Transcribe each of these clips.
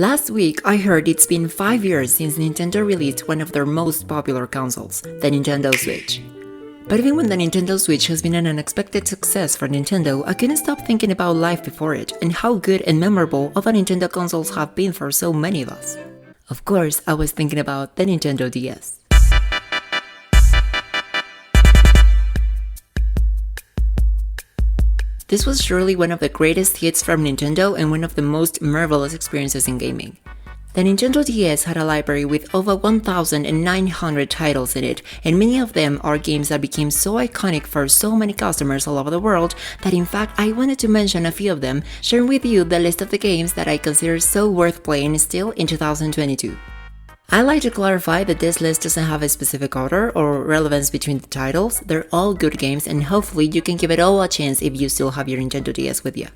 Last week, I heard it's been 5 years since Nintendo released one of their most popular consoles, the Nintendo Switch. But even when the Nintendo Switch has been an unexpected success for Nintendo, I couldn't stop thinking about life before it and how good and memorable all the Nintendo consoles have been for so many of us. Of course, I was thinking about the Nintendo DS. This was surely one of the greatest hits from Nintendo and one of the most marvelous experiences in gaming. The Nintendo DS had a library with over 1,900 titles in it, and many of them are games that became so iconic for so many customers all over the world that in fact I wanted to mention a few of them, sharing with you the list of the games that I consider so worth playing still in 2022. I like to clarify that this list doesn't have a specific order or relevance between the titles. They're all good games and hopefully you can give it all a chance if you still have your Nintendo DS with you.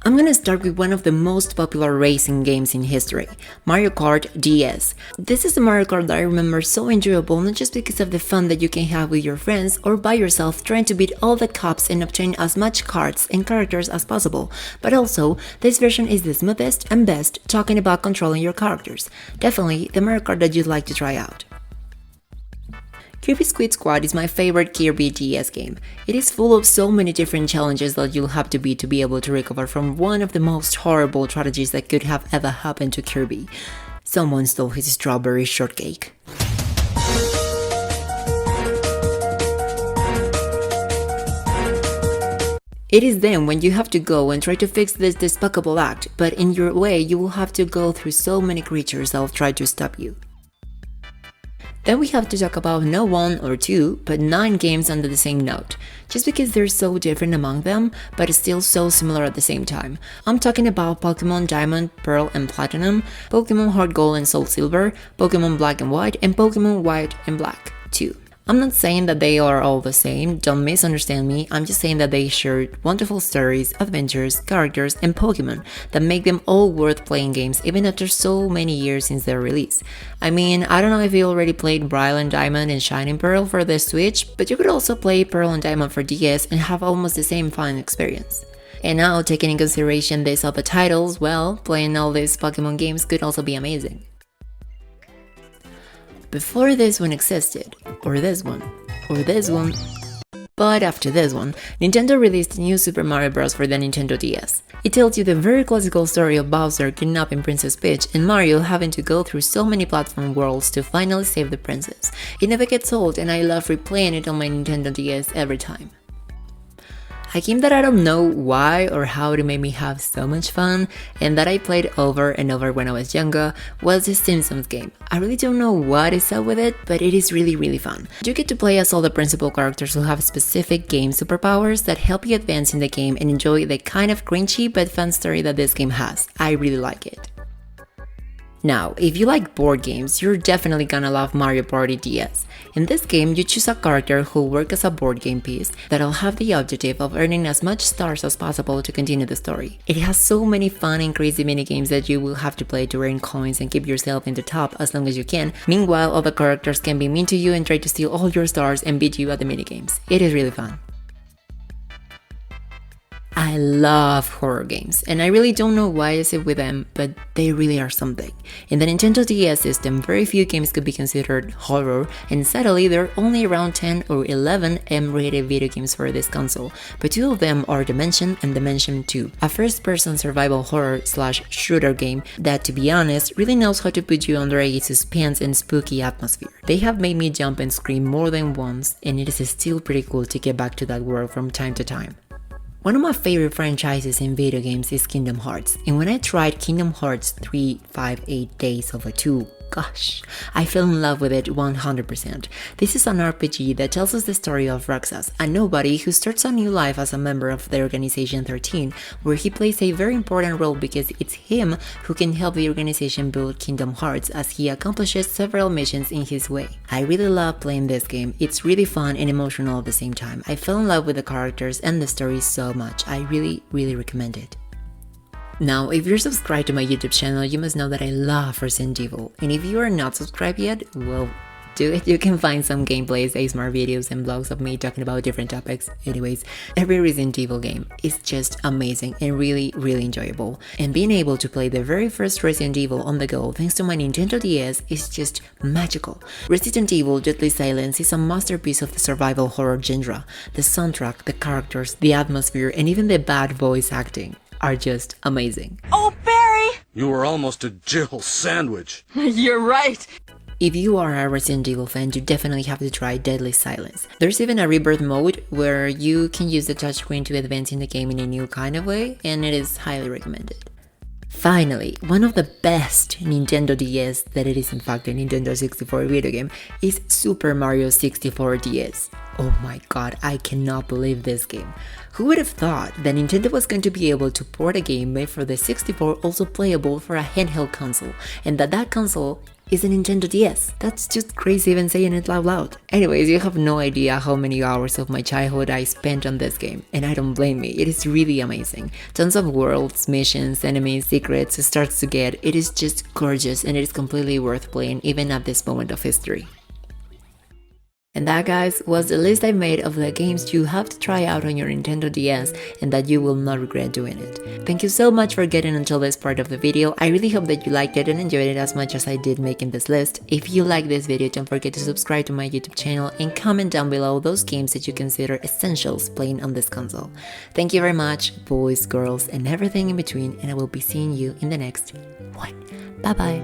I'm gonna start with one of the most popular racing games in history, Mario Kart DS. This is a Mario Kart that I remember so enjoyable not just because of the fun that you can have with your friends or by yourself trying to beat all the cups and obtain as much cards and characters as possible, but also this version is the smoothest and best talking about controlling your characters. Definitely the Mario Kart that you'd like to try out. Kirby Squid Squad is my favorite Kirby DS game. It is full of so many different challenges that you'll have to beat to be able to recover from one of the most horrible tragedies that could have ever happened to Kirby. Someone stole his strawberry shortcake. It is then when you have to go and try to fix this despicable act, but in your way you will have to go through so many creatures that will try to stop you. Then we have to talk about not 1 or 2, but 9 games under the same note, just because they're so different among them, but still so similar at the same time. I'm talking about Pokémon Diamond, Pearl and Platinum, Pokémon Heart Gold and Soul Silver, Pokémon Black and White, and Pokémon White and Black 2. I'm not saying that they are all the same, don't misunderstand me, I'm just saying that they share wonderful stories, adventures, characters, and Pokémon that make them all worth playing games even after so many years since their release. I mean, I don't know if you already played Brilliant Diamond and Shining Pearl for the Switch, but you could also play Pearl and Diamond for DS and have almost the same fun experience. And now, taking in consideration these other titles, well, playing all these Pokémon games could also be amazing. Before this one existed, or this one, but after this one, Nintendo released New Super Mario Bros. For the Nintendo DS. It tells you the very classical story of Bowser kidnapping Princess Peach and Mario having to go through so many platform worlds to finally save the princess. It never gets old and I love replaying it on my Nintendo DS every time. A game that I don't know why or how to make me have so much fun, and that I played over and over when I was younger, was the Simpsons game. I really don't know what is up with it, but it is really fun. You get to play as all the principal characters who have specific game superpowers that help you advance in the game and enjoy the kind of cringy but fun story that this game has. I really like it. Now, if you like board games, you're definitely gonna love Mario Party DS. In this game, you choose a character who will work as a board game piece that'll have the objective of earning as much stars as possible to continue the story. It has so many fun and crazy minigames that you will have to play to earn coins and keep yourself in the top as long as you can. Meanwhile, other characters can be mean to you and try to steal all your stars and beat you at the minigames. It is really fun. I love horror games, and I really don't know why I sit with them, but they really are something. In the Nintendo DS system, very few games could be considered horror, and sadly there are only around 10 or 11 M-rated video games for this console, but 2 of them are Dimension and Dimension 2, a first-person survival horror/shooter game that, to be honest, really knows how to put you under a suspense and spooky atmosphere. They have made me jump and scream more than once, and it is still pretty cool to get back to that world from time to time. One of my favorite franchises in video games is Kingdom Hearts, and when I tried Kingdom Hearts 358 Days of a 2, gosh, I fell in love with it 100%. This is an RPG that tells us the story of Roxas, a nobody who starts a new life as a member of the Organization 13, where he plays a very important role because it's him who can help the organization build Kingdom Hearts as he accomplishes several missions in his way. I really love playing this game, it's really fun and emotional at the same time. I fell in love with the characters and the story so much, I really recommend it. Now, if you're subscribed to my YouTube channel, you must know that I love Resident Evil, and if you are not subscribed yet, well, do it. You can find some gameplays, ASMR videos, and vlogs of me talking about different topics. Anyways, every Resident Evil game is just amazing and really, really enjoyable. And being able to play the very first Resident Evil on the go thanks to my Nintendo DS is just magical. Resident Evil Deadly Silence is a masterpiece of the survival horror genre. The soundtrack, the characters, the atmosphere, and even the bad voice acting are just amazing. Oh, Barry! You were almost a Jill sandwich. You're right. If you are a Resident Evil fan, you definitely have to try Deadly Silence. There's even a rebirth mode where you can use the touchscreen to advance in the game in a new kind of way, and it is highly recommended. Finally, one of the best Nintendo DS that it is in fact a Nintendo 64 video game is Super Mario 64 DS. Oh my god, I cannot believe this game. Who would have thought that Nintendo was going to be able to port a game made for the 64 also playable for a handheld console, and that console is a Nintendo DS. That's just crazy even saying it out loud. Anyways, you have no idea how many hours of my childhood I spent on this game, and I don't blame me. It is really amazing. Tons of worlds, missions, enemies, secrets, starts to get. It is just gorgeous, and it is completely worth playing even at this moment of history. And that, guys, was the list I made of the games you have to try out on your Nintendo DS and that you will not regret doing it. Thank you so much for getting until this part of the video. I really hope that you liked it and enjoyed it as much as I did making this list. If you like this video, don't forget to subscribe to my YouTube channel and comment down below those games that you consider essentials playing on this console. Thank you very much, boys, girls, and everything in between, and I will be seeing you in the next one. Bye bye!